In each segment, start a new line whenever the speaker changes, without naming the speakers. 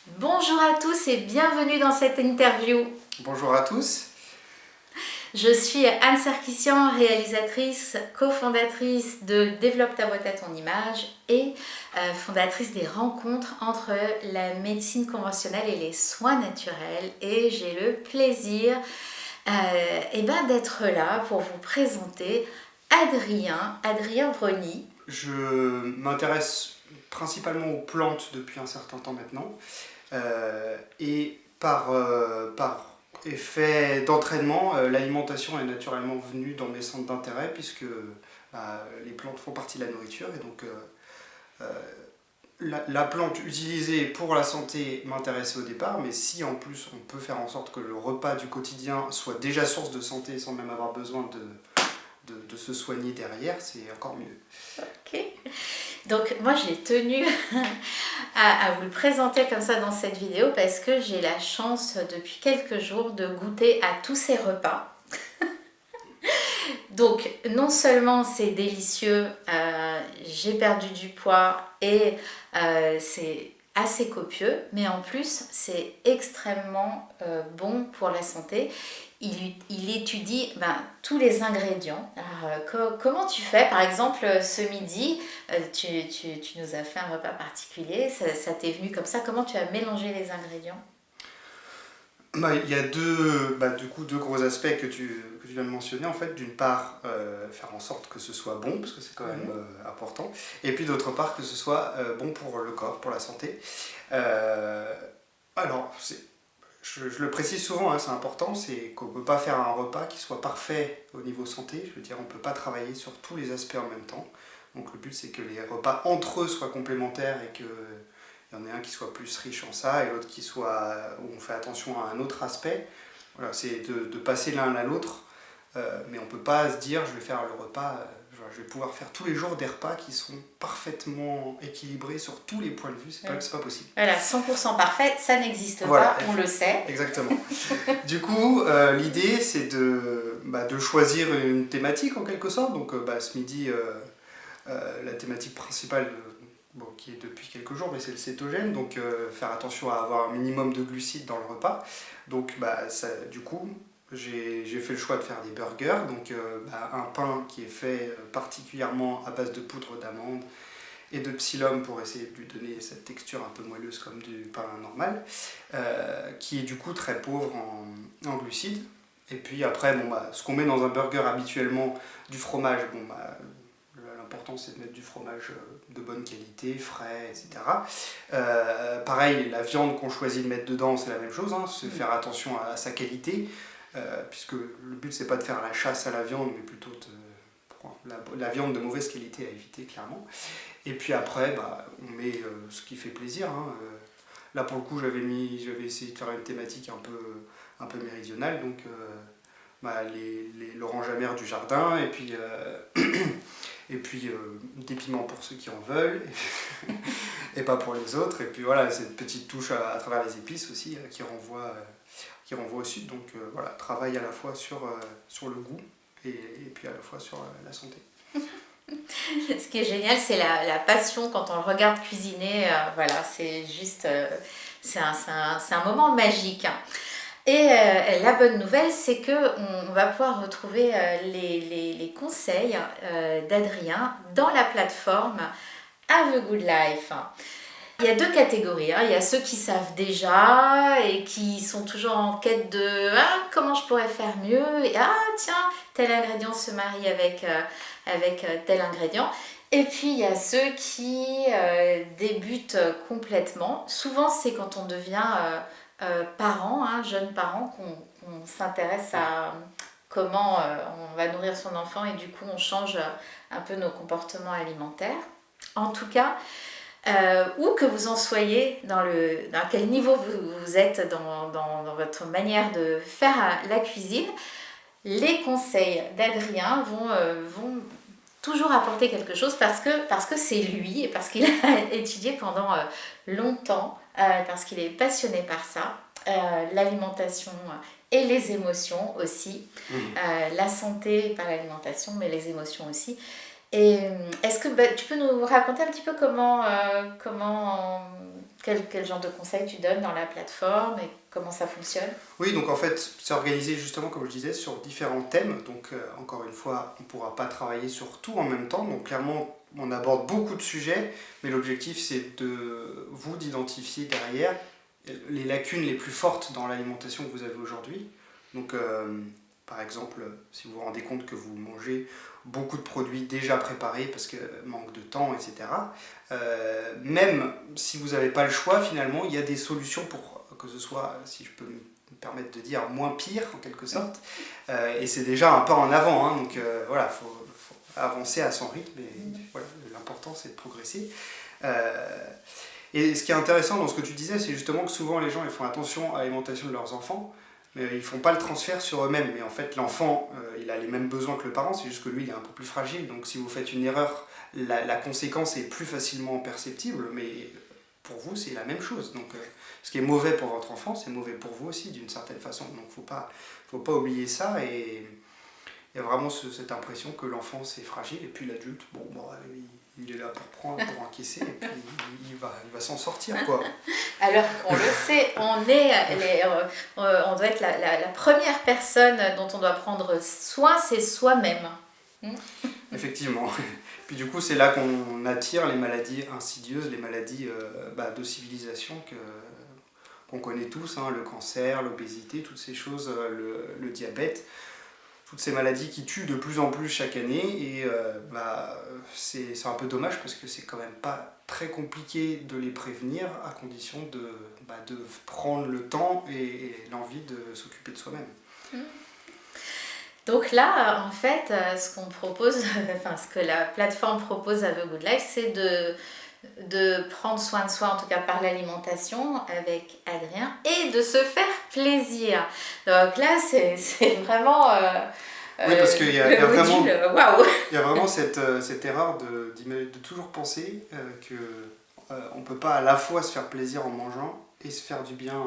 Bonjour à tous et bienvenue dans cette interview.
Bonjour à tous.
Je suis Anne Sarkissian, réalisatrice, cofondatrice de Développe ta boîte à ton image et fondatrice des rencontres entre la médecine conventionnelle et les soins naturels. Et j'ai le plaisir d'être là pour vous présenter Adrien Brony.
Je m'intéresse principalement aux plantes depuis un certain temps maintenant. Et par effet d'entraînement, l'alimentation est naturellement venue dans mes centres d'intérêt puisque les plantes font partie de la nourriture. Et donc la plante utilisée pour la santé m'intéressait au départ, mais si en plus on peut faire en sorte que le repas du quotidien soit déjà source de santé sans même avoir besoin de se soigner derrière, c'est encore mieux.
Ok. Donc moi j'ai tenu à vous le présenter comme ça dans cette vidéo parce que j'ai la chance depuis quelques jours de goûter à tous ces repas. Donc non seulement c'est délicieux, j'ai perdu du poids et c'est assez copieux, mais en plus c'est extrêmement bon pour la santé. Il étudie tous les ingrédients. Alors, comment tu fais? Par exemple, ce midi, tu nous as fait un repas particulier, ça t'est venu comme ça. Comment tu as mélangé les ingrédients?
Il y a deux gros aspects que tu viens de mentionner. En fait, d'une part, faire en sorte que ce soit bon, parce que c'est quand même important. Et puis d'autre part, que ce soit bon pour le corps, pour la santé. Alors, je le précise souvent, hein, c'est important, c'est qu'on ne peut pas faire un repas qui soit parfait au niveau santé. Je veux dire, on ne peut pas travailler sur tous les aspects en même temps. Donc le but, c'est que les repas entre eux soient complémentaires et qu'il y en ait un qui soit plus riche en ça et l'autre où on fait attention à un autre aspect. Voilà, c'est de passer l'un à l'autre, mais on ne peut pas se dire, je vais faire le repas, je vais pouvoir faire tous les jours des repas qui sont parfaitement équilibrés sur tous les points de vue, c'est pas possible.
Voilà, 100% parfait, ça n'existe
Voilà,
pas, on le sait.
Exactement. Du coup, l'idée, c'est de choisir une thématique en quelque sorte. Donc, ce midi, la thématique principale, qui est depuis quelques jours, mais c'est le cétogène. Donc, faire attention à avoir un minimum de glucides dans le repas. Donc, du coup, j'ai fait le choix de faire des burgers. Donc, un pain qui est fait particulièrement à base de poudre d'amande et de psyllium pour essayer de lui donner cette texture un peu moelleuse comme du pain normal, qui est du coup très pauvre en glucides. Et puis après, ce qu'on met dans un burger habituellement, du fromage, l'important c'est de mettre du fromage de bonne qualité, frais, etc. Pareil, la viande qu'on choisit de mettre dedans, c'est la même chose, hein, c'est faire attention à sa qualité, puisque le but c'est pas de faire la chasse à la viande, mais plutôt la viande de mauvaise qualité à éviter clairement. Et puis après, on met ce qui fait plaisir. Hein. Là pour le coup, j'avais essayé de faire une thématique un peu méridionale, donc l'orange amère du jardin, et puis, des piments pour ceux qui en veulent, et pas pour les autres. Et puis voilà, cette petite touche à travers les épices aussi qui renvoie au sud. Donc voilà, travail à la fois sur le goût et puis à la fois sur la santé.
Ce qui est génial, c'est la passion quand on le regarde cuisiner. Voilà, c'est juste, c'est un moment magique. Et la bonne nouvelle, c'est qu'on va pouvoir retrouver les conseils d'Adrien dans la plateforme Have a Good Life. Il y a deux catégories, hein. Il y a ceux qui savent déjà et qui sont toujours en quête de comment je pourrais faire mieux, et tiens, tel ingrédient se marie avec tel ingrédient. Et puis il y a ceux qui débutent complètement. Souvent c'est quand on devient parent, hein, jeune parent, qu'on s'intéresse à comment on va nourrir son enfant et du coup on change un peu nos comportements alimentaires. En tout cas, où que vous en soyez, dans quel niveau vous êtes dans votre manière de faire la cuisine, les conseils d'Adrien vont toujours apporter quelque chose parce que c'est lui et parce qu'il a étudié pendant longtemps, parce qu'il est passionné par ça, l'alimentation et les émotions aussi, la santé par l'alimentation mais les émotions aussi. Et est-ce que tu peux nous raconter un petit peu comment Quel genre de conseils tu donnes dans la plateforme et comment ça fonctionne?
Oui, donc en fait, c'est organisé justement, comme je disais, sur différents thèmes. Donc, encore une fois, on ne pourra pas travailler sur tout en même temps. Donc, clairement, on aborde beaucoup de sujets, mais l'objectif, c'est de vous d'identifier derrière les lacunes les plus fortes dans l'alimentation que vous avez aujourd'hui. Donc, par exemple, si vous vous rendez compte que vous mangez beaucoup de produits déjà préparés parce que manque de temps, etc. Même si vous n'avez pas le choix, finalement, il y a des solutions pour que ce soit, si je peux me permettre de dire, moins pire en quelque sorte. Et c'est déjà un pas en avant, hein, donc voilà, faut avancer à son rythme. Et voilà, l'important, c'est de progresser. Et ce qui est intéressant dans ce que tu disais, c'est justement que souvent les gens ils font attention à l'alimentation de leurs enfants, mais ils ne font pas le transfert sur eux-mêmes. Mais en fait, l'enfant, il a les mêmes besoins que le parent, c'est juste que lui, il est un peu plus fragile. Donc si vous faites une erreur, la conséquence est plus facilement perceptible, mais pour vous, c'est la même chose. Donc ce qui est mauvais pour votre enfant, c'est mauvais pour vous aussi, d'une certaine façon. Donc faut pas oublier ça. Et il y a vraiment cette impression que l'enfant, c'est fragile, et puis l'adulte, bon, il est là pour prendre, pour encaisser, et puis il va s'en sortir, quoi.
Alors qu'on le sait, on doit être la première personne dont on doit prendre soin, c'est soi-même.
Effectivement. Puis du coup, c'est là qu'on attire les maladies insidieuses, les maladies de civilisation qu'on connaît tous, hein, le cancer, l'obésité, toutes ces choses, le diabète. Toutes ces maladies qui tuent de plus en plus chaque année, et c'est un peu dommage parce que c'est quand même pas très compliqué de les prévenir à condition de prendre le temps et l'envie de s'occuper de soi-même.
Donc là, en fait, ce qu'on propose, ce que la plateforme propose à The Good Life, c'est de prendre soin de soi, en tout cas par l'alimentation, avec Adrien, et de se faire plaisir. Donc là, c'est vraiment...
oui, parce qu'il y a vraiment,
waouh.
il y a vraiment cette erreur de toujours penser qu'on ne peut pas à la fois se faire plaisir en mangeant et se faire du bien,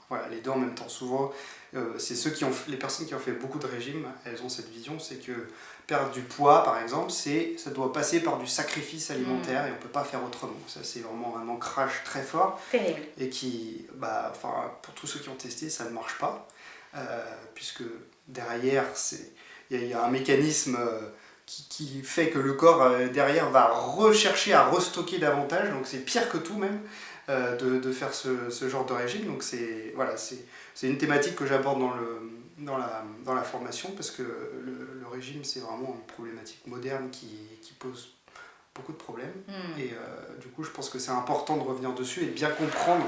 voilà, les deux en même temps. Souvent, c'est les personnes qui ont fait beaucoup de régimes, elles ont cette vision, c'est que perdre du poids, par exemple, ça doit passer par du sacrifice alimentaire, et on ne peut pas faire autrement. Ça, c'est vraiment un ancrage très fort.
Terrible.
Et qui, pour tous ceux qui ont testé, ça ne marche pas, puisque derrière, il y a un mécanisme qui fait que le corps, derrière, va rechercher à restocker davantage, donc c'est pire que tout même, de faire ce genre de régime. Donc c'est une thématique que j'aborde dans la formation, parce que le régime, c'est vraiment une problématique moderne qui pose beaucoup de problèmes. Et du coup, je pense que c'est important de revenir dessus et de bien comprendre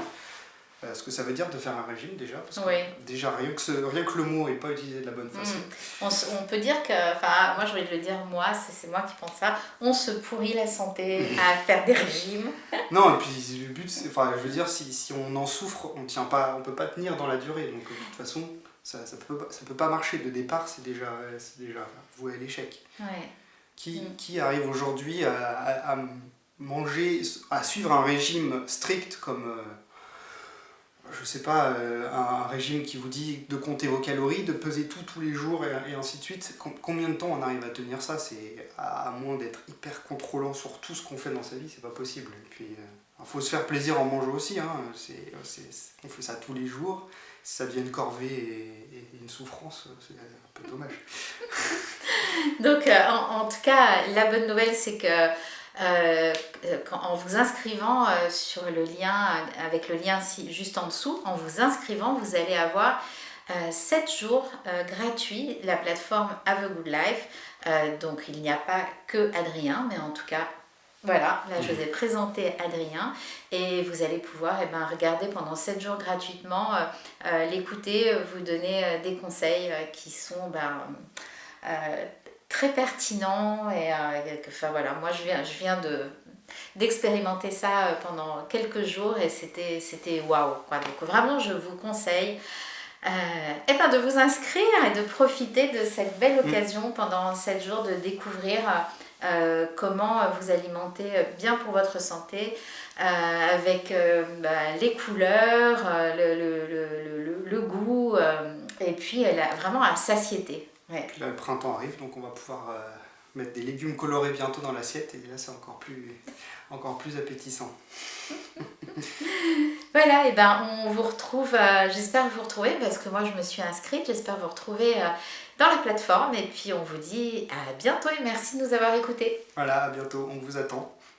ce que ça veut dire de faire un régime déjà, parce que déjà rien que le mot n'est pas utilisé de la bonne façon.
On peut dire que, moi je vais le dire, c'est moi qui pense ça, on se pourrit la santé à faire des régimes.
Non, et puis le but, je veux dire, si on en souffre, on ne peut pas tenir dans la durée, donc de toute façon, ça peut pas marcher. De départ, c'est déjà voué à l'échec.
Ouais.
Qui arrive aujourd'hui à manger, à suivre un régime strict comme... je sais pas, un régime qui vous dit de compter vos calories, de peser tous les jours et ainsi de suite. Combien de temps on arrive à tenir ça? C'est à moins d'être hyper contrôlant sur tout ce qu'on fait dans sa vie, c'est pas possible. Et puis, il faut se faire plaisir en mangeant aussi, hein. On fait ça tous les jours. Si ça devient une corvée et une souffrance, c'est un peu dommage.
Donc, en tout cas, la bonne nouvelle, c'est que en vous inscrivant sur le lien, avec le lien juste en dessous, en vous inscrivant, vous allez avoir 7 jours gratuits, la plateforme Have a Good Life. Donc il n'y a pas que Adrien, mais en tout cas, voilà, là je vous ai présenté Adrien, et vous allez pouvoir regarder pendant 7 jours gratuitement, l'écouter, vous donner des conseils qui sont... très pertinent, et voilà, moi je viens d'expérimenter ça pendant quelques jours, et c'était waouh, quoi. Donc vraiment je vous conseille de vous inscrire et de profiter de cette belle occasion pendant 7 jours de découvrir comment vous alimenter bien pour votre santé, avec les couleurs, le goût, et puis vraiment à satiété. Ouais.
Puis là, le printemps arrive, donc on va pouvoir mettre des légumes colorés bientôt dans l'assiette, et là c'est encore encore plus appétissant.
Voilà, et ben on vous retrouve, j'espère vous retrouver parce que moi je me suis inscrite, j'espère vous retrouver dans la plateforme et puis on vous dit à bientôt et merci de nous avoir écoutés.
Voilà, à bientôt, on vous attend.